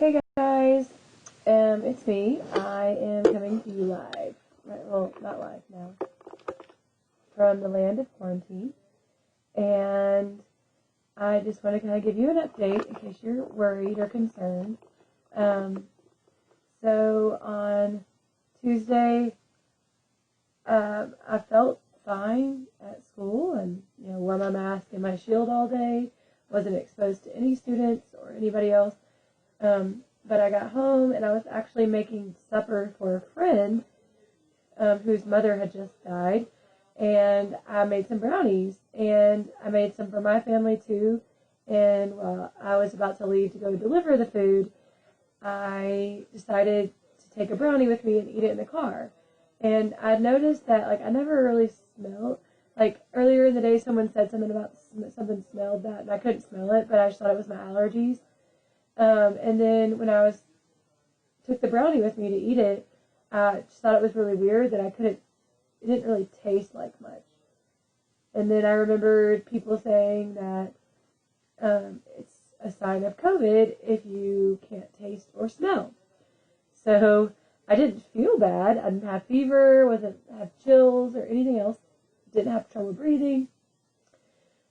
Hey guys, it's me. I am coming to you live. Right, well, not live now. From the land of quarantine. And I just want to kind of give you an update in case you're worried or concerned. So on Tuesday, I felt fine at school and, wore my mask and my shield all day. Wasn't exposed to any students or anybody else. But I got home and I was actually making supper for a friend whose mother had just died, and I made some brownies, and I made some for my family too. And while I was about to leave to go deliver the food, I decided to take a brownie with me and eat it in the car. And I noticed that I never really smelled. Earlier in the day, someone said something about something smelled that, and I couldn't smell it, but I just thought it was my allergies. And then when I took the brownie with me to eat it, I just thought it was really weird that it didn't really taste like much. And then I remembered people saying that it's a sign of COVID if you can't taste or smell. So I didn't feel bad. I didn't have fever, wasn't have chills or anything else. Didn't have trouble breathing.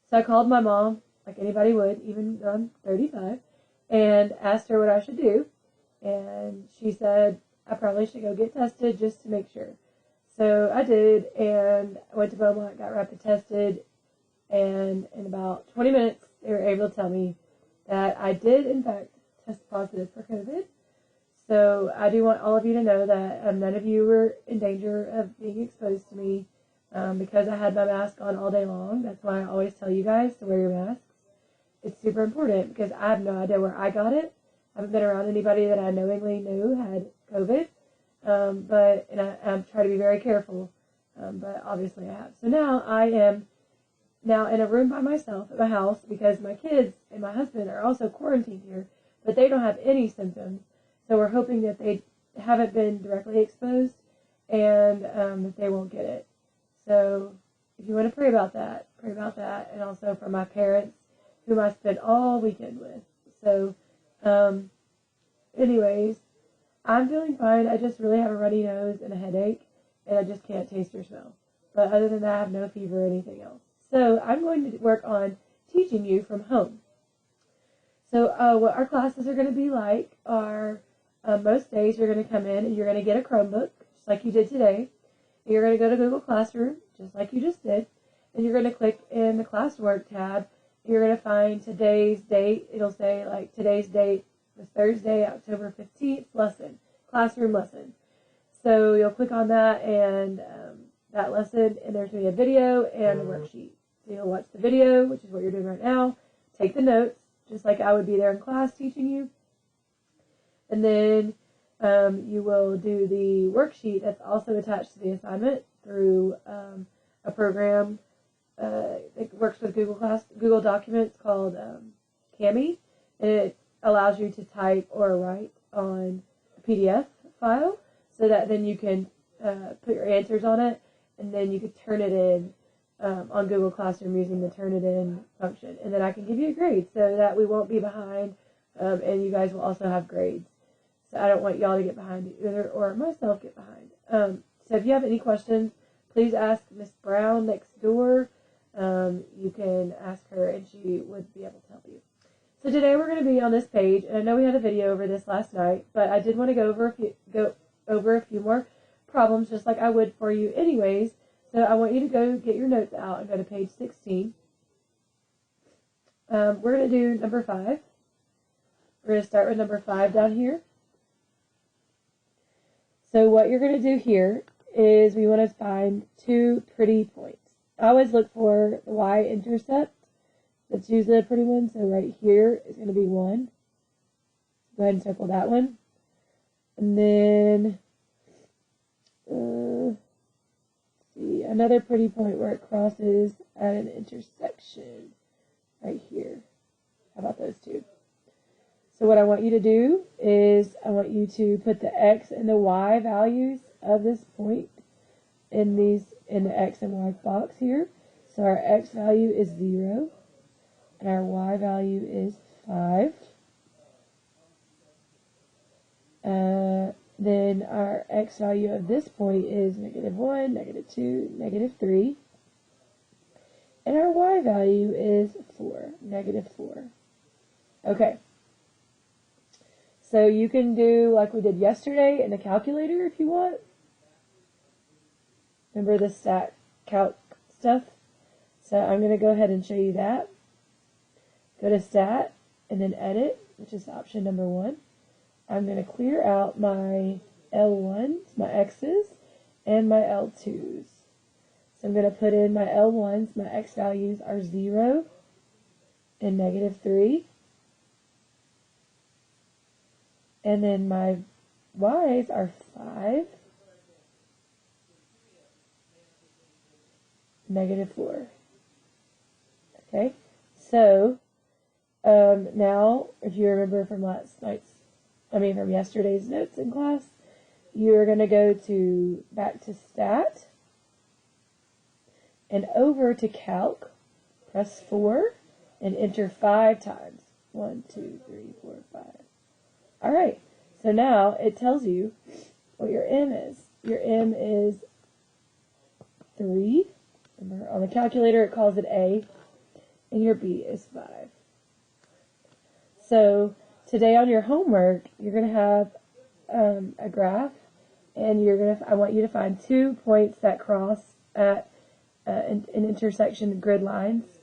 So I called my mom, like anybody would, even though I'm 35. And asked her what I should do, and she said I probably should go get tested just to make sure. So I did, and I went to Beaumont, got rapid tested, and in about 20 minutes they were able to tell me that I did in fact test positive for COVID. So I do want all of you to know that none of you were in danger of being exposed to me because I had my mask on all day long. That's why I always tell you guys to wear your masks. It's super important because I have no idea where I got it. I haven't been around anybody that I knowingly knew had COVID, and I'm trying to be very careful, but obviously I have. So now I am in a room by myself at my house because my kids and my husband are also quarantined here, but they don't have any symptoms. So we're hoping that they haven't been directly exposed and that they won't get it. So if you want to pray about that, and also for my parents, whom I spent all weekend with. So, anyways, I'm feeling fine. I just really have a runny nose and a headache, and I just can't taste or smell. But other than that, I have no fever or anything else. So I'm going to work on teaching you from home. So what our classes are going to be like are most days you're going to come in and you're going to get a Chromebook, just like you did today. And you're going to go to Google Classroom, just like you just did. And you're going to click in the classwork tab. You're going to find today's date. It'll say today's date was Thursday, October 15th, classroom lesson. So you'll click on that and that lesson, and there's going to be a video and a worksheet. So you'll watch the video, which is what you're doing right now. Take the notes, just like I would be there in class teaching you. And then you will do the worksheet that's also attached to the assignment through a program. It works with Google Documents called Kami, and it allows you to type or write on a PDF file so that then you can put your answers on it, and then you could turn it in on Google Classroom using the Turn It In function. And then I can give you a grade so that we won't be behind, and you guys will also have grades. So I don't want y'all to get behind either, or myself get behind. So if you have any questions, please ask Miss Brown next door. You can ask her and she would be able to help you. So today we're going to be on this page, and I know we had a video over this last night, but I did want to go over a few more problems just like I would for you anyways. So I want you to go get your notes out and go to page 16. We're going to do number 5. We're going to start with number 5 down here. So what you're going to do here is we want to find 2 pretty points. I always look for the y-intercept. That's usually a pretty one. So right here is going to be 1. Go ahead and circle that one. And then, see, another pretty point where it crosses at an intersection right here. How about those 2? So what I want you to do is I want you to put the x and the y values of this point in the x and y box here. So our x value is 0 and our y value is 5. Then our x value of this point is -1, -2, -3. And our y value is 4, -4. Okay. So you can do like we did yesterday in the calculator if you want. Remember the stat calc stuff? So I'm going to go ahead and show you that. Go to stat and then edit, which is option number 1. I'm going to clear out my L1s, my X's, and my L2s. So I'm going to put in my L1s, my X values are 0 and -3. And then my Y's are 5, -4. Okay, so now if you remember from from yesterday's notes in class, you're going to go back to stat and over to calc, press 4 and enter 5 times. 1, 2, 3, 4, 5. Alright, so now it tells you what your M is. Your M is 3. Remember, on the calculator it calls it A. And your B is 5. So today on your homework, you're going to have a graph, and I want you to find 2 points that cross at an intersection grid lines.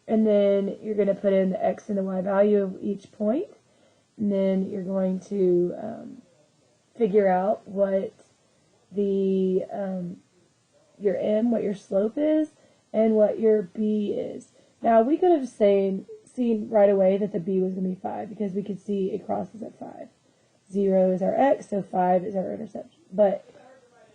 And then you're going to put in the X and the Y value of each point. And then you're going to figure out what your M, what your slope is, and what your B is. Now, we could have seen right away that the B was going to be 5 because we could see it crosses at 5. 0 is our X, so 5 is our intersection. But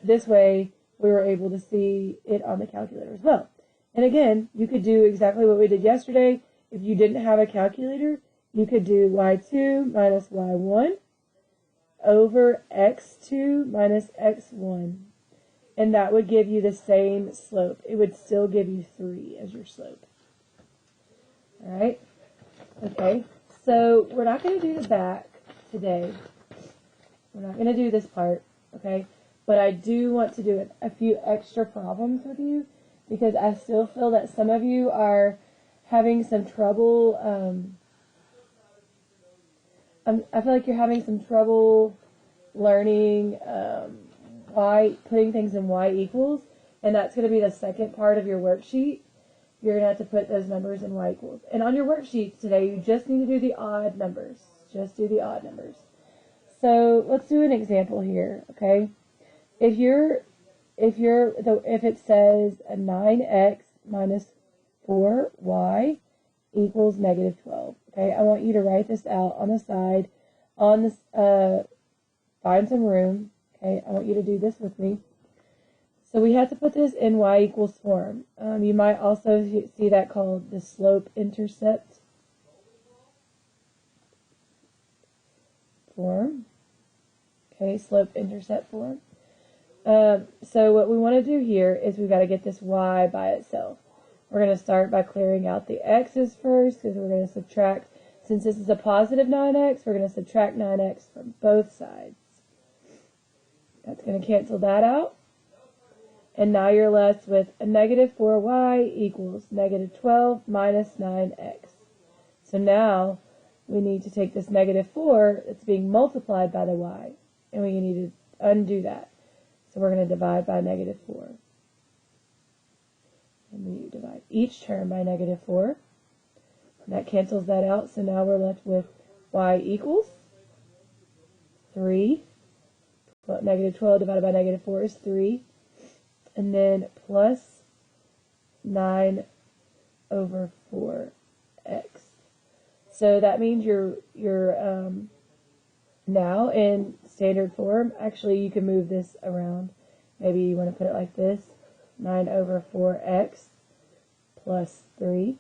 this way, we were able to see it on the calculator as well. And again, you could do exactly what we did yesterday. If you didn't have a calculator, you could do y2 minus y1 over x2 minus x1. And that would give you the same slope. It would still give you 3 as your slope. Alright? Okay, so we're not going to do the back today. We're not going to do this part, okay? But I do want to do a few extra problems with you because I still feel that some of you are having some trouble. I feel like you're having some trouble learning putting things in y equals, and that's going to be the second part of your worksheet. You're going to have to put those numbers in y equals. And on your worksheets today, you just need to do the odd numbers. Just do the odd numbers. So let's do an example here, okay? If it says a 9x minus 4y equals -12, okay? I want you to write this out on the side, on this, find some room, okay? I want you to do this with me. So we have to put this in y equals form. You might also see that called the slope-intercept form. Okay, slope-intercept form. So what we want to do here is we've got to get this y by itself. We're going to start by clearing out the x's first because we're going to subtract. Since this is a positive 9x, we're going to subtract 9x from both sides. That's going to cancel that out. And now you're left with a -4y equals -12 minus 9x. So now we need to take this -4 that's being multiplied by the y, and we need to undo that. So we're going to divide by -4. And we divide each term by -4. And that cancels that out, so now we're left with y equals 3. Well, -12 divided by -4 is 3. And then plus 9 over 4x. So that means you're now in standard form. Actually, you can move this around. Maybe you want to put it like this. 9 over 4x plus 3.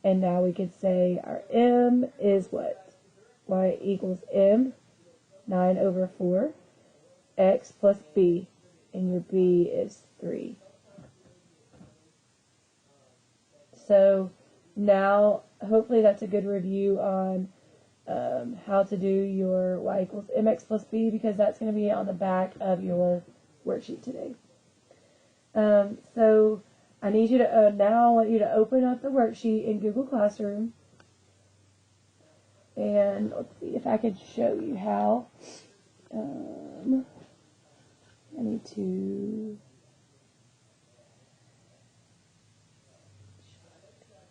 And now we could say our m is what? Y equals m, 9 over 4, x plus b. And your b is 3. So now, hopefully that's a good review on how to do your y equals mx plus b, because that's going to be on the back of your worksheet today. So I need you to, now I want you to open up the worksheet in Google Classroom. And let's see if I can show you how. I need to,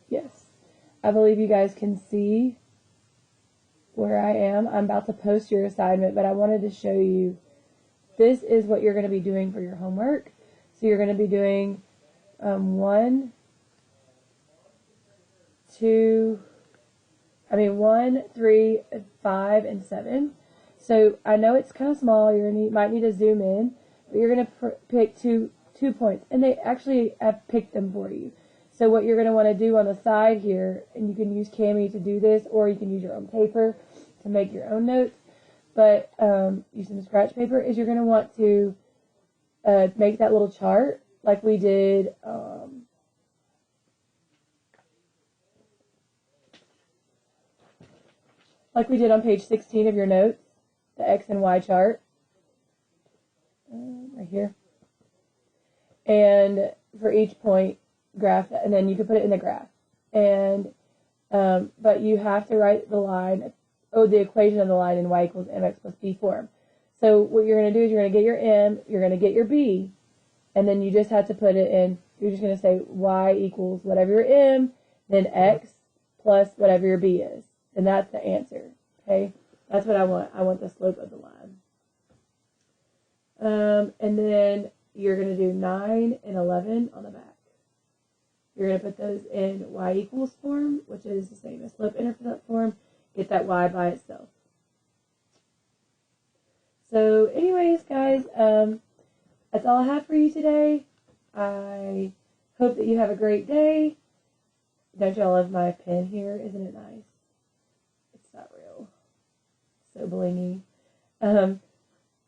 yes, I believe you guys can see where I am. I'm about to post your assignment, but I wanted to show you, this is what you're going to be doing for your homework. So you're going to be doing 1, 3, 5, and 7. So I know it's kind of small. You might need to zoom in, but you're going to pick two points, and they actually have picked them for you. So what you're going to want to do on the side here, and you can use Cami to do this, or you can use your own paper to make your own notes, but use some scratch paper, is you're going to want to make that little chart like we did on page 16 of your notes, the X and Y chart, right here. And for each point, graph that, and then you can put it in the graph. And but you have to write the line, the equation of the line in y equals mx plus b form. So what you're going to do is you're going to get your m, you're going to get your b, and then you just have to put it in. You're just going to say y equals whatever your m, then x plus whatever your b is. And that's the answer, okay? That's what I want. I want the slope of the line. And then you're going to do 9 and 11 on the back. You're going to put those in y equals form, which is the same as slope intercept form. Get that y by itself. So anyways, guys, that's all I have for you today. I hope that you have a great day. Don't y'all love my pen here? Isn't it nice? Not real. So blingy. I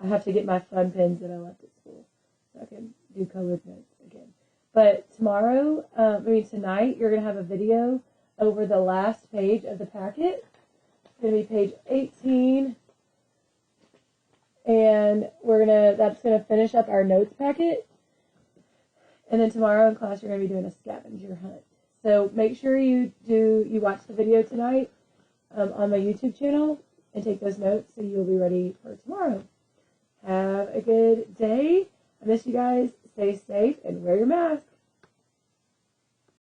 have to get my fun pens that I left at school so I can do colored notes again. But tomorrow, tonight, you're going to have a video over the last page of the packet. It's going to be page 18. And that's going to finish up our notes packet. And then tomorrow in class, you're going to be doing a scavenger hunt. So make sure you watch the video tonight on my YouTube channel and take those notes so you'll be ready for tomorrow. Have a good day. I miss you guys. Stay safe and wear your mask.